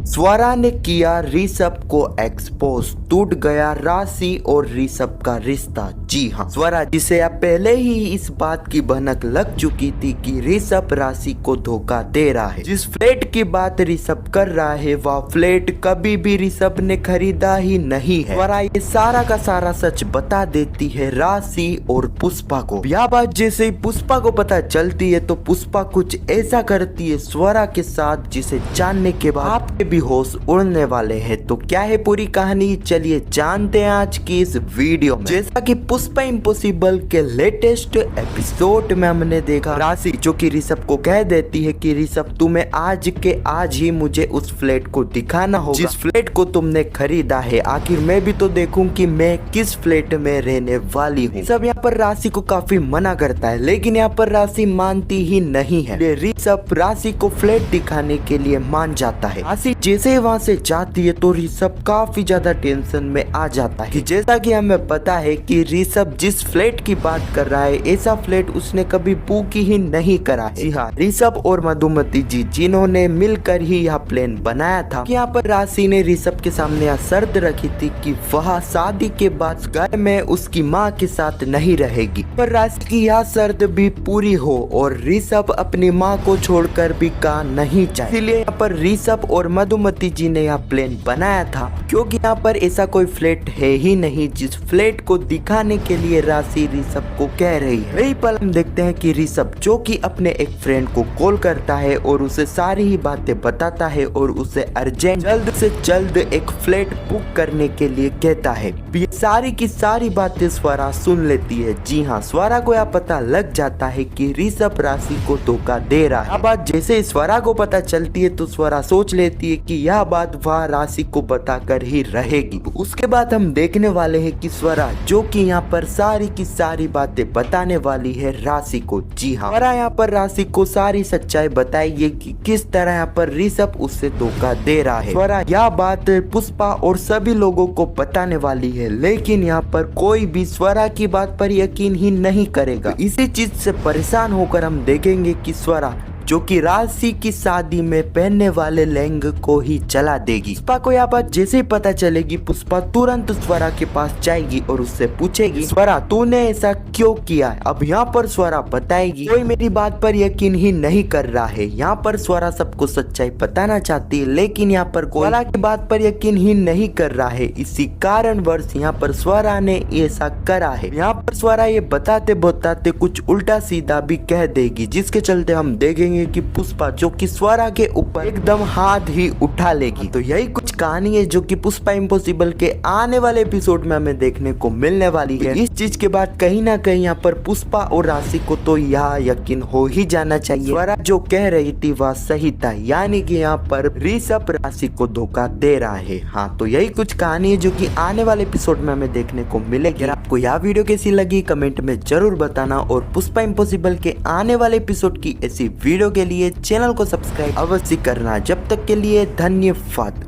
स्वरा ने किया ऋषभ को एक्सपोज, टूट गया राशि और ऋषभ का रिश्ता। जी हाँ, स्वरा जिसे अब पहले ही इस बात की भनक लग चुकी थी कि ऋषभ राशि को धोखा दे रहा है। जिस फ्लैट की बात ऋषभ कर रहा है वह फ्लैट कभी भी ऋषभ ने खरीदा ही नहीं है। स्वरा ये सारा का सारा सच बता देती है राशि और पुष्पा को। यह बात जैसे ही पुष्पा को पता चलती है तो पुष्पा कुछ ऐसा करती है स्वरा के साथ जिसे जानने के बाद आपके भी होश उड़ने वाले हैं। तो क्या है पूरी कहानी, चलिए जानते हैं आज की इस वीडियो में। जैसा कि पुष्पा इम्पॉसिबल के लेटेस्ट एपिसोड में हमने देखा राशि जो कि ऋषभ को कह देती है कि ऋषभ तुम्हें आज के आज ही मुझे उस फ्लैट को दिखाना होगा जिस फ्लैट को तुमने खरीदा है। आखिर मैं भी तो देखूं कि मैं किस फ्लैट में रहने वाली हूँ। सब यहाँ पर राशि को काफी मना करता है लेकिन यहाँ पर राशि मानती ही नहीं है। ऋषभ राशि को फ्लैट दिखाने के लिए मान जाता है। राशि जैसे वहाँ से जाती है तो ऋषभ काफी ज्यादा टेंशन में आ जाता है कि जैसा कि हमें पता है कि ऋषभ जिस फ्लैट की बात कर रहा है ऐसा फ्लैट उसने कभी बुक ही नहीं करा है। जी हाँ, ऋषभ और मधुमती जी जिन्होंने मिलकर ही यह प्लान बनाया था कि यहाँ पर राशि ने ऋषभ के सामने यह शर्त रखी थी कि वह शादी के बाद घर में उसकी माँ के साथ नहीं रहेगी, पर राशि की यह शर्त भी पूरी हो और ऋषभ अपनी माँ को छोड़कर भी का नहीं चाहे। इसलिए यहाँ पर ऋषभ और मधुमती जी ने यह प्लान बनाया था क्योंकि यहाँ पर ऐसा कोई फ्लैट है ही नहीं जिस फ्लैट को दिखाने के लिए राशि ऋषभ को कह रही है। वही पल हम देखते हैं कि ऋषभ जो कि अपने एक फ्रेंड को कॉल करता है और उसे सारी ही बातें बताता है और उसे अर्जेंट जल्द से जल्द एक फ्लैट बुक करने के लिए कहता है। ये सारी की सारी बातें स्वरा सुन लेती है। जी हाँ, स्वरा को यह पता लग जाता है कि ऋषभ राशि को धोखा दे रहा है। बात जैसे स्वरा को पता चलती है तो स्वरा सोच लेती है कि यह बात वह राशि को बताकर ही रहेगी। उसके बाद हम देखने वाले हैं कि स्वरा जो कि यहाँ पर सारी की सारी बातें बताने वाली है राशि को। जी हाँ, स्वरा यहाँ पर राशि को सारी सच्चाई बताएगी कि किस तरह यहाँ पर ऋषभ उससे धोखा दे रहा है। स्वरा यह बात पुष्पा और सभी लोगों को बताने वाली है लेकिन यहाँ पर कोई भी स्वरा की बात पर यकीन ही नहीं करेगा। इसी चीज से परेशान होकर हम देखेंगे कि स्वरा जो कि राशि की शादी में पहनने वाले लहंगे को ही जला देगी। पुष्पा को यह बात जैसे ही पता चलेगी पुष्पा तुरंत स्वरा के पास जाएगी और उससे पूछेगी स्वरा तूने ऐसा क्यों किया। अब यहाँ पर स्वरा बताएगी कोई मेरी बात पर यकीन ही नहीं कर रहा है। यहाँ पर स्वरा सबको सच्चाई बताना चाहती है लेकिन यहाँ पर स्वरा की बात पर यकीन ही नहीं कर रहा है। इसी कारणवश यहाँ पर स्वरा ने ऐसा करा है। यहाँ पर स्वरा ये बताते बताते कुछ उल्टा सीधा भी कह देगी जिसके चलते हम देखेंगे कि पुष्पा जो कि स्वरा के ऊपर एकदम हाथ ही उठा लेगी। तो यही कुछ कहानी है जो कि पुष्पा इम्पॉसिबल के आने वाले एपिसोड में हमें देखने को मिलने वाली है। इस चीज के बाद कहीं ना कहीं यहाँ पर पुष्पा और राशि को तो यह यकीन हो ही जाना चाहिए स्वरा जो कह रही थी वह सही था, यानी कि यहाँ पर ऋषभ राशि को धोखा दे रहा है। हाँ, तो यही कुछ कहानी है जो कि आने वाले एपिसोड में हमें देखने को मिलेगी। अगर आपको यह वीडियो कैसी लगी कमेंट में जरूर बताना और पुष्पा इम्पॉसिबल के आने वाले एपिसोड की ऐसी वीडियो के लिए चैनल को सब्सक्राइब अवश्य करना। जब तक के लिए धन्यवाद।